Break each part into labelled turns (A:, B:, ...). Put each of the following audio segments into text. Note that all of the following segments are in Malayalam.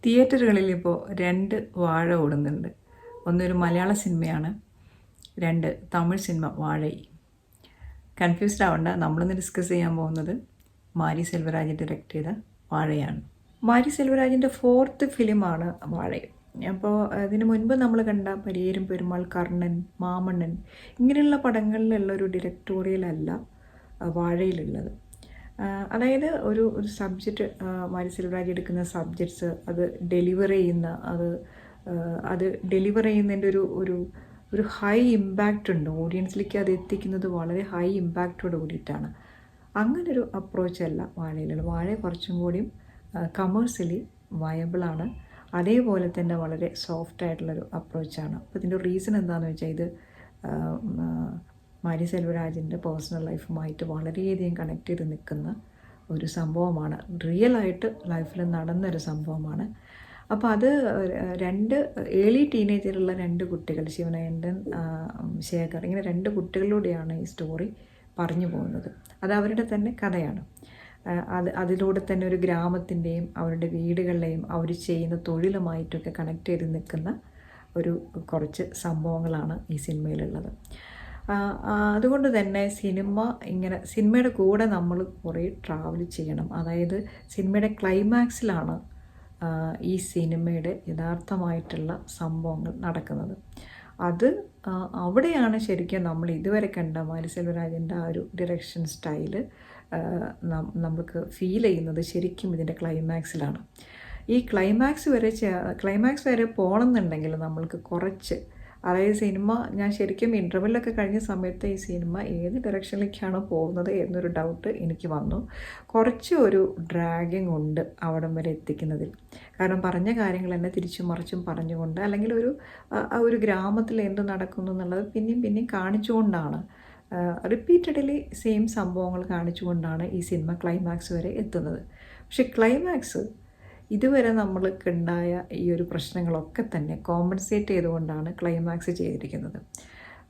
A: തിയേറ്ററുകളിൽ ഇപ്പോൾ 2 വാഴ ഓടുന്നുണ്ട്. ഒന്നൊരു മലയാള സിനിമയാണ്, 2 തമിഴ് സിനിമ വാഴൈ. കൺഫ്യൂസ്ഡ് ആവണ്ട, നമ്മളിന്ന് ഡിസ്കസ് ചെയ്യാൻ പോകുന്നത് മാരി സെൽവരാജ് ഡയറക്റ്റ് ചെയ്ത വാഴയാണ്. മാരി സെൽവരാജിൻ്റെ 4th ഫിലിമാണ് വാഴൈ. അപ്പോൾ അതിന് മുൻപ് നമ്മൾ കണ്ട പരിയേരും പെരുമാൾ, കർണൻ, മാമണ്ണൻ ഇങ്ങനെയുള്ള പടങ്ങളിലുള്ള ഒരു ഡിറക്ടോറിയലല്ല വാഴയിലുള്ളത്. അതായത് ഒരു സബ്ജക്റ്റ്, മാരി സെൽവരാജ് എടുക്കുന്ന സബ്ജക്ട്സ് അത് ഡെലിവർ ചെയ്യുന്ന അത് ഡെലിവർ ചെയ്യുന്നതിൻ്റെ ഒരു ഹൈ ഇമ്പാക്റ്റ് ഉണ്ട്. ഓഡിയൻസിലേക്ക് അത് എത്തിക്കുന്നത് വളരെ ഹൈ ഇമ്പാക്റ്റോട് കൂടിയിട്ടാണ്. അങ്ങനൊരു അപ്രോച്ചല്ല വാഴയിലുള്ളത്. വാഴ കുറച്ചും കൂടിയും കമേഴ്സ്യലി വയബിളാണ്. അതേപോലെ തന്നെ വളരെ സോഫ്റ്റ് ആയിട്ടുള്ളൊരു അപ്രോച്ചാണ്. അപ്പോൾ ഇതിൻ്റെ റീസൺ എന്താണെന്ന് വെച്ചാൽ, ഇത് മാരി സെൽവരാജിൻ്റെ പേഴ്സണൽ ലൈഫുമായിട്ട് വളരെയധികം കണക്ട് ചെയ്ത് നിൽക്കുന്ന ഒരു സംഭവമാണ്. റിയലായിട്ട് ലൈഫിൽ നടന്നൊരു സംഭവമാണ്. അപ്പോൾ അത് 2 ഏർലി ടീനേജറുള്ള 2 കുട്ടികൾ, ശിവനയന്തൻ, ശേഖർ, ഇങ്ങനെ 2 കുട്ടികളിലൂടെയാണ് ഈ സ്റ്റോറി പറഞ്ഞു പോകുന്നത്. അത് അവരുടെ തന്നെ കഥയാണ്. അതിലൂടെ തന്നെ ഒരു ഗ്രാമത്തിൻ്റെയും അവരുടെ വീടുകളിലെയും അവർ ചെയ്യുന്ന തൊഴിലുമായിട്ടൊക്കെ കണക്ട് ചെയ്ത് നിൽക്കുന്ന കുറച്ച് സംഭവങ്ങളാണ് ഈ സിനിമയിലുള്ളത്. അതുകൊണ്ട് തന്നെ സിനിമയുടെ കൂടെ നമ്മൾ കുറേ ട്രാവൽ ചെയ്യണം. അതായത് സിനിമയുടെ ക്ലൈമാക്സിലാണ് ഈ സിനിമയുടെ യഥാർത്ഥമായിട്ടുള്ള സംഭവങ്ങൾ നടക്കുന്നത്. അവിടെയാണ് ശരിക്കും നമ്മൾ ഇതുവരെ കണ്ട മാരി സെൽവരാജിൻ്റെ ആ ഒരു ഡിറക്ഷൻ സ്റ്റൈല് നമുക്ക് ഫീൽ ചെയ്യുന്നത് ശരിക്കും ഇതിൻ്റെ ക്ലൈമാക്സിലാണ്. ഈ ക്ലൈമാക്സ് വരെ പോകണമെന്നുണ്ടെങ്കിൽ നമ്മൾക്ക് കുറച്ച്, അതായത് സിനിമ, ഞാൻ ശരിക്കും ഇൻ്റർവെല്ലൊക്കെ കഴിഞ്ഞ സമയത്ത് ഈ സിനിമ ഏത് ഡയറക്ഷനിലേക്കാണ് പോകുന്നത് എന്നൊരു ഡൗട്ട് എനിക്ക് വന്നു. കുറച്ച് ഒരു ഡ്രാഗിങ് ഉണ്ട് അവിടം വരെ എത്തിക്കുന്നതിൽ. കാരണം പറഞ്ഞ കാര്യങ്ങൾ തന്നെ തിരിച്ചും മറിച്ചും പറഞ്ഞുകൊണ്ട്, അല്ലെങ്കിൽ ഒരു ഗ്രാമത്തിൽ എന്ത് നടക്കുന്നു എന്നുള്ളത് പിന്നെയും കാണിച്ചുകൊണ്ടാണ്, റിപ്പീറ്റഡ്ലി സെയിം സംഭവങ്ങൾ കാണിച്ചുകൊണ്ടാണ് ഈ സിനിമ ക്ലൈമാക്സ് വരെ എത്തുന്നത്. പക്ഷെ ക്ലൈമാക്സ് ഇതുവരെ നമ്മൾക്കുണ്ടായ ഈ ഒരു പ്രശ്നങ്ങളൊക്കെ തന്നെ കോമ്പൻസേറ്റ് ചെയ്തുകൊണ്ടാണ് ക്ലൈമാക്സ് ചെയ്തിരിക്കുന്നത്.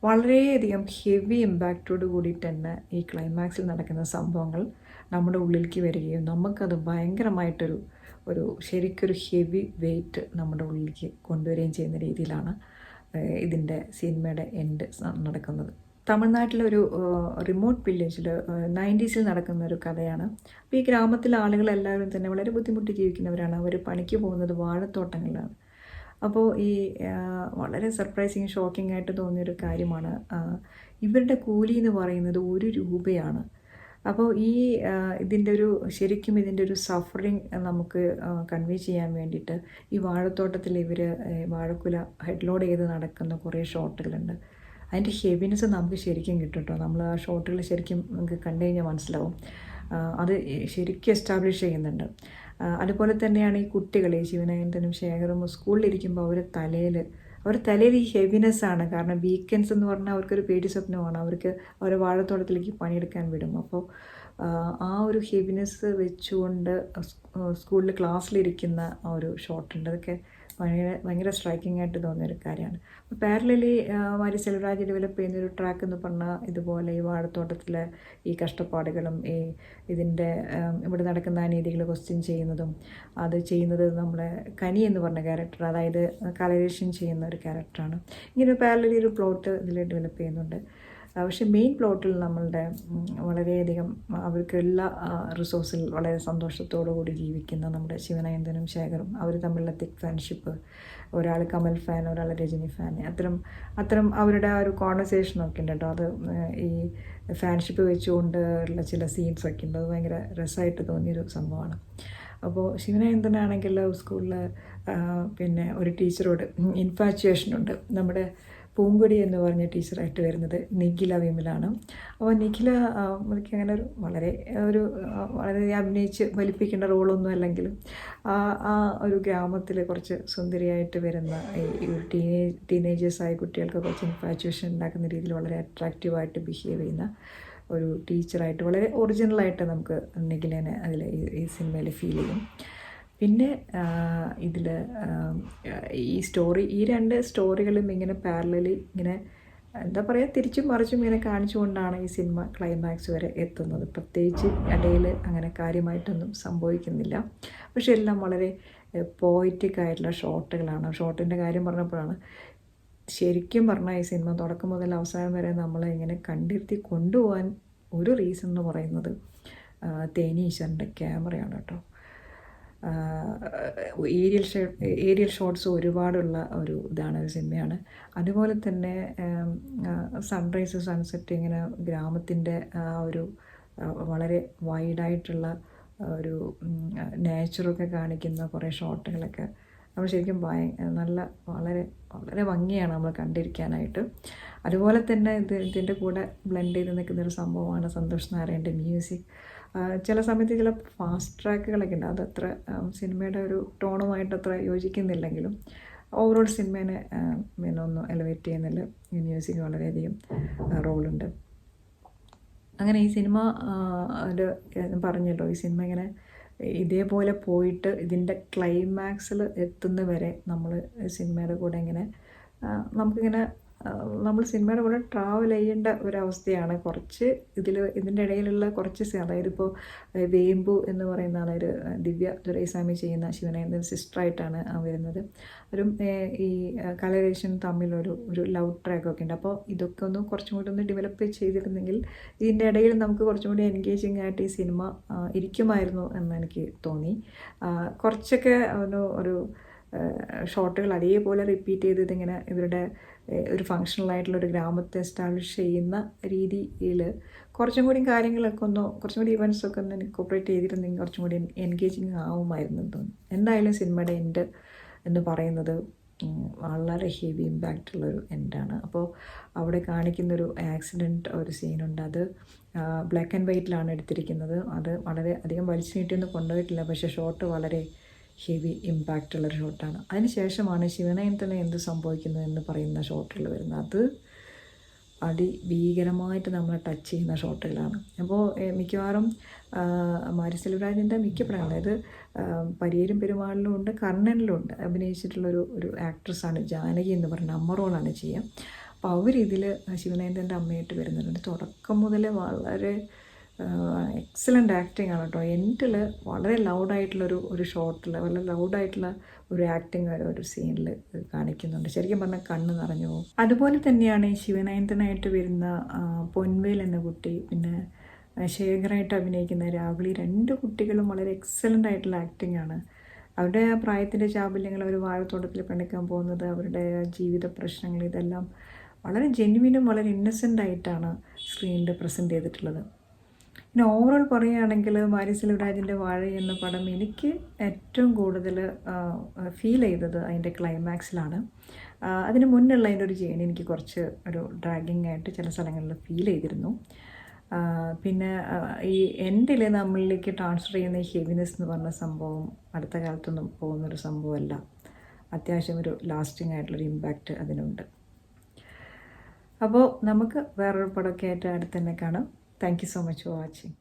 A: വളരെയധികം ഹെവി ഇമ്പാക്റ്റോട് കൂടിയിട്ട് തന്നെ ഈ ക്ലൈമാക്സിൽ നടക്കുന്ന സംഭവങ്ങൾ നമ്മുടെ ഉള്ളിലേക്ക് വരികയും നമുക്കത് ഭയങ്കരമായിട്ടൊരു ശരിക്കൊരു ഹെവി വെയിറ്റ് നമ്മുടെ ഉള്ളിലേക്ക് കൊണ്ടുവരികയും ചെയ്യുന്ന രീതിയിലാണ് ഇതിൻ്റെ സിനിമയുടെ എൻഡ് നടക്കുന്നത്. തമിഴ്നാട്ടിലൊരു റിമോട്ട് വില്ലേജിൽ 90s നടക്കുന്ന ഒരു കഥയാണ്. അപ്പോൾ ഈ ഗ്രാമത്തിലെ ആളുകളെല്ലാവരും തന്നെ വളരെ ബുദ്ധിമുട്ടി ജീവിക്കുന്നവരാണ്. അവർ പണിക്ക് പോകുന്നത് വാഴത്തോട്ടങ്ങളിലാണ്. അപ്പോൾ ഈ വളരെ സർപ്രൈസിങ്, ഷോക്കിംഗ് ആയിട്ട് തോന്നിയൊരു കാര്യമാണ്, ഇവരുടെ കൂലി എന്ന് പറയുന്നത് 1 രൂപയാണ്. അപ്പോൾ ശരിക്കും ഇതിൻ്റെ ഒരു സഫറിങ് നമുക്ക് കൺവേ ചെയ്യാൻ വേണ്ടിയിട്ട് ഈ വാഴത്തോട്ടത്തിൽ ഇവർ വാഴക്കുല ഹെഡ് ലോഡ് ചെയ്ത് നടക്കുന്ന കുറേ ഷോട്ടുകളുണ്ട്. അതിൻ്റെ ഹെവിനെസ് നമുക്ക് ശരിക്കും കിട്ടും കേട്ടോ. നമ്മൾ ആ ഷോട്ടുകൾ ശരിക്കും നമുക്ക് കണ്ടു കഴിഞ്ഞാൽ മനസ്സിലാവും. അത് ശരിക്കും എസ്റ്റാബ്ലിഷ് ചെയ്യുന്നുണ്ട്. അതുപോലെ തന്നെയാണ് ഈ കുട്ടികൾ, ഈ ശിവനയന്തനും ശേഖറും സ്കൂളിലിരിക്കുമ്പോൾ അവരുടെ തലയിൽ ഈ ഹെവിനെസ്സാണ്. കാരണം വീക്കെൻഡ്സ് എന്ന് പറഞ്ഞാൽ അവർക്കൊരു പേടി സ്വപ്നമാണ്. അവരെ വാഴത്തോട്ടത്തിലേക്ക് പണിയെടുക്കാൻ വിടും. അപ്പോൾ ആ ഒരു ഹെവിനെസ് വെച്ചുകൊണ്ട് സ്കൂളിൽ ക്ലാസ്സിലിരിക്കുന്ന ആ ഒരു ഷോട്ടുണ്ട്. അതൊക്കെ ഭയങ്കര സ്ട്രൈക്കിംഗ് ആയിട്ട് തോന്നിയൊരു കാര്യമാണ്. അപ്പോൾ പാരലലി മാരി സെൽവരാജ് ഡെവലപ്പ് ചെയ്യുന്നൊരു ട്രാക്ക് എന്ന് പറഞ്ഞാൽ ഇതുപോലെ ഈ വാഴത്തോട്ടത്തിലെ ഈ കഷ്ടപ്പാടുകളും ഇതിൻ്റെ ഇവിടെ നടക്കുന്ന അനീതികൾ ക്വസ്റ്റ്യൻ ചെയ്യുന്നതും, അത് ചെയ്യുന്നത് നമ്മളെ കനി എന്ന് പറഞ്ഞ ക്യാരക്ടർ, അതായത് കലരേഷൻ ചെയ്യുന്ന ഒരു ക്യാരക്ടറാണ്. ഇങ്ങനെ പാരലലി ഒരു പ്ലോട്ട് ഇതിൽ ഡെവലപ്പ് ചെയ്യുന്നുണ്ട്. പക്ഷേ മെയിൻ പ്ലോട്ടിൽ നമ്മളുടെ വളരെയധികം അവർക്കുള്ള റിസോഴ്സിൽ വളരെ സന്തോഷത്തോടു കൂടി ജീവിക്കുന്ന നമ്മുടെ ശിവനയന്തനും ശേഖറും, അവർ തമ്മിലുള്ള തിക് ഫ്രണ്ട്ഷിപ്പ്, ഒരാൾ കമൽ ഫാൻ, ഒരാൾ രജനി ഫാൻ, അത്തരം അവരുടെ ആ ഒരു കോൺവെർസേഷനൊക്കെ ഉണ്ട് കേട്ടോ. അത് ഈ ഫാൻഷിപ്പ് വെച്ചുകൊണ്ട് ഉള്ള ചില സീൻസൊക്കെ ഉണ്ട്. അത് ഭയങ്കര രസമായിട്ട് തോന്നിയൊരു സംഭവമാണ്. അപ്പോൾ ശിവനയന്തനാണെങ്കിൽ സ്കൂളിൽ പിന്നെ ഒരു ടീച്ചറോട് ഇൻഫാച്വേഷനുണ്ട്. നമ്മുടെ പൂങ്കൊടി എന്ന് പറഞ്ഞ ടീച്ചറായിട്ട് വരുന്നത് നിഖില വിമലാണ്. അപ്പോൾ നിഖില എനിക്ക് അങ്ങനെ വളരെ അഭിനയിച്ച് വലിപ്പിക്കേണ്ട റോളൊന്നും അല്ലെങ്കിലും ആ ഒരു ഗ്രാമത്തിൽ കുറച്ച് സുന്ദരിയായിട്ട് വരുന്ന ഈ ഒരു ടീനേജേഴ്സായ കുട്ടികൾക്ക് കുറച്ച് ഇൻഫാച്വേഷൻ ഉണ്ടാക്കുന്ന രീതിയിൽ വളരെ അട്രാക്റ്റീവായിട്ട് ബിഹേവ് ചെയ്യുന്ന ഒരു ടീച്ചറായിട്ട്, വളരെ ഒറിജിനലായിട്ട് നമുക്ക് നിഖിലേനെ അതിൽ ഈ സിനിമയിൽ ഫീൽ ചെയ്യും. പിന്നെ ഇതിൽ ഈ 2 സ്റ്റോറികളും ഇങ്ങനെ പാരലലി ഇങ്ങനെ എന്താ പറയുക, തിരിച്ചും മറിച്ചും ഇങ്ങനെ കാണിച്ചുകൊണ്ടാണ് ഈ സിനിമ ക്ലൈമാക്സ് വരെ എത്തുന്നത്. പ്രത്യേകിച്ച് ഇടയിൽ അങ്ങനെ കാര്യമായിട്ടൊന്നും സംഭവിക്കുന്നില്ല. പക്ഷെ എല്ലാം വളരെ പോയിറ്റിക് ആയിട്ടുള്ള ഷോട്ടുകളാണ്. ഷോട്ടിൻ്റെ കാര്യം പറഞ്ഞപ്പോഴാണ് ശരിക്കും പറഞ്ഞാൽ ഈ സിനിമ തുടക്കം മുതൽ അവസാനം വരെ നമ്മളെ ഇങ്ങനെ കണ്ടിരുത്തി കൊണ്ടുപോകാൻ ഒരു റീസൺ എന്ന് പറയുന്നത് തേനി ഈശ്വറിൻ്റെ ക്യാമറയാണ് കേട്ടോ. ഏരിയൽ ഷോട്ട്സ് ഒരുപാടുള്ള ഒരു ഇതാണ്, ഒരു സിനിമയാണ്. അതുപോലെ തന്നെ സൺറൈസ് സൺസെറ്റ് ഇങ്ങനെ ഗ്രാമത്തിൻ്റെ ഒരു വളരെ വൈഡായിട്ടുള്ള ഒരു നേച്ചറൊക്കെ കാണിക്കുന്ന കുറേ ഷോട്ടുകളൊക്കെ നമ്മൾ ശരിക്കും നല്ല വളരെ വളരെ ഭംഗിയാണ് നമ്മൾ കണ്ടിരിക്കാനായിട്ട്. അതുപോലെ തന്നെ ഇതിൻ്റെ കൂടെ ബ്ലെൻഡ് ചെയ്ത് നിൽക്കുന്നൊരു സംഭവമാണ് സന്തോഷ് നാരായണൻ്റെ മ്യൂസിക്. ചില സമയത്ത് ചില ഫാസ്റ്റ് ട്രാക്കുകളൊക്കെ ഉണ്ട്, അതത്ര സിനിമയുടെ ഒരു ടോണുമായിട്ട് അത്ര യോജിക്കുന്നില്ലെങ്കിലും ഓവറോൾ സിനിമേനെ ഒന്ന് എലിവേറ്റ് ചെയ്യുന്നതിൽ ഈ മ്യൂസിക് വളരെയധികം റോളുണ്ട്. അങ്ങനെ ഈ സിനിമ പറഞ്ഞല്ലോ, ഈ സിനിമ ഇങ്ങനെ ഇതേപോലെ പോയിട്ട് ഇതിൻ്റെ ക്ലൈമാക്സിൽ എത്തുന്നവരെ നമ്മൾ സിനിമയുടെ കൂടെ ഇങ്ങനെ നമുക്കിങ്ങനെ നമ്മൾ സിനിമയുടെ കൂടെ ട്രാവൽ ചെയ്യേണ്ട ഒരവസ്ഥയാണ്. കുറച്ച് ഇതിൻ്റെ ഇടയിലുള്ള കുറച്ച് അതായത് ഇപ്പോൾ വേമ്പു എന്ന് പറയുന്ന ആളൊരു ദിവ്യ ദുരൈസ്വാമി ചെയ്യുന്ന ശിവനേന്ദ്രൻ സിസ്റ്ററായിട്ടാണ് വരുന്നത്. ഒരു ഈ കലരേഷൻ തമ്മിലൊരു ലവ് ട്രാക്കൊക്കെ ഉണ്ട്. അപ്പോൾ ഇതൊക്കെ കുറച്ചും കൂടി ഡെവലപ്പ് ചെയ്തിരുന്നെങ്കിൽ ഇതിൻ്റെ ഇടയിൽ നമുക്ക് കുറച്ചും കൂടി എൻഗേജിങ് ആയിട്ട് ഈ സിനിമ ഇരിക്കുമായിരുന്നു എന്ന് എനിക്ക് തോന്നി. കുറച്ചൊക്കെ ഒരു ഷോട്ടുകൾ അതേപോലെ റിപ്പീറ്റ് ചെയ്ത് ഇതിങ്ങനെ ഇവരുടെ ഒരു ഫങ്ഷണലായിട്ടുള്ളൊരു ഗ്രാമത്തെ എസ്റ്റാബ്ലിഷ് ചെയ്യുന്ന രീതിയിൽ കുറച്ചും കൂടി കാര്യങ്ങളൊക്കെ കുറച്ചും കൂടി ഇവൻറ്റ്സൊക്കെ ഇൻകോപ്പറേറ്റ് ചെയ്തിരുന്നെങ്കിൽ കുറച്ചും കൂടി എൻഗേജിങ് ആവുമായിരുന്നു എന്ന് തോന്നി. എന്തായാലും സിനിമയുടെ എൻഡ് എന്ന് പറയുന്നത് വളരെ ഹെവി ഇമ്പാക്റ്റുള്ളൊരു എൻഡാണ്. അപ്പോൾ അവിടെ കാണിക്കുന്നൊരു ആക്സിഡൻറ്റ് ഒരു സീനുണ്ട്, അത് ബ്ലാക്ക് ആൻഡ് വൈറ്റിലാണ് എടുത്തിരിക്കുന്നത്. അത് വളരെ അധികം വലിച്ചു നീട്ടിയൊന്നും കൊണ്ടുപോയിട്ടില്ല, പക്ഷേ ഷോട്ട് വളരെ ഹെവി ഇമ്പാക്റ്റുള്ളൊരു ഷോട്ടാണ്. അതിന് ശേഷമാണ് ശിവനയനത്തിന് എന്ത് സംഭവിക്കുന്നു എന്ന് പറയുന്ന ഷോട്ടുകൾ വരുന്നത്. അത് അതിഭീകരമായിട്ട് നമ്മളെ ടച്ച് ചെയ്യുന്ന ഷോട്ടുകളാണ്. അപ്പോൾ മിക്കവാറും മാരി സെൽവരാജിൻ്റെ മിക്ക പടങ്ങളും, അതായത് പരിയേരും പെരുമാളിലും ഉണ്ട്, കർണനിലും ഉണ്ട് അഭിനയിച്ചിട്ടുള്ളൊരു ആക്ട്രസ്സാണ് ജാനകി എന്ന് പറയുന്ന അമ്മ റോളാണ് ചെയ്യുക. അപ്പോൾ അവരിതിൽ ശിവനയനത്തിൻ്റെ അമ്മയായിട്ട് വരുന്നുണ്ട്. തുടക്കം മുതൽ വളരെ എക്സലൻ്റ് ആക്ടിങ് ആണ് കേട്ടോ. എൻഡിൽ വളരെ ലൗഡായിട്ടുള്ളൊരു ഷോട്ടിൽ വളരെ ലൗഡായിട്ടുള്ള ഒരു ആക്ടിങ് ഒരു സീനിൽ കാണിക്കുന്നുണ്ട്. ശരിക്കും പറഞ്ഞാൽ കണ്ണ് നിറഞ്ഞു പോകും. അതുപോലെ തന്നെയാണ് ഈ ശിവനയനത്തിനായിട്ട് വരുന്ന പൊൻവേൽ എന്ന കുട്ടി, പിന്നെ ശേഖറായിട്ട് അഭിനയിക്കുന്ന രാഹുലി, 2 കുട്ടികളും വളരെ എക്സലൻ്റ് ആയിട്ടുള്ള ആക്ടിങ് ആണ്. അവരുടെ ആ പ്രായത്തിൻ്റെ ചാബല്യങ്ങൾ, അവർ വാഴത്തോട്ടത്തിൽ പണിക്കാൻ പോകുന്നത്, അവരുടെ ജീവിത പ്രശ്നങ്ങൾ, ഇതെല്ലാം വളരെ ജെന്യുവിനും വളരെ ഇന്നസെൻ്റ് ആയിട്ടാണ് സ്ക്രീനിൽ പ്രസൻറ്റ് ചെയ്തിട്ടുള്ളത്. പിന്നെ ഓവറോൾ പറയുകയാണെങ്കിൽ മാരി സെൽവരാജിൻ്റെ വാഴ എന്ന പടം എനിക്ക് ഏറ്റവും കൂടുതൽ ഫീൽ ചെയ്തത് അതിൻ്റെ ക്ലൈമാക്സിലാണ്. അതിന് മുന്നുള്ള അതിൻ്റെ ഒരു ജേണി എനിക്ക് കുറച്ച് ഒരു ഡ്രാഗിങ് ആയിട്ട് ചില സ്ഥലങ്ങളിൽ ഫീൽ ചെയ്തിരുന്നു. പിന്നെ ഈ എൻഡിൽ നമ്മളിലേക്ക് ട്രാൻസ്ഫർ ചെയ്യുന്ന ഈ ഹെവിനെസ് എന്ന് പറഞ്ഞ സംഭവം അടുത്ത കാലത്തൊന്നും പോകുന്നൊരു സംഭവമല്ല. അത്യാവശ്യം ഒരു ലാസ്റ്റിംഗ് ആയിട്ടുള്ളൊരു ഇമ്പാക്റ്റ് അതിനുണ്ട്. അപ്പോൾ നമുക്ക് വേറൊരു പടമൊക്കെ ആയിട്ട് അടുത്ത് തന്നെ കാണാം. Thank you so much for watching.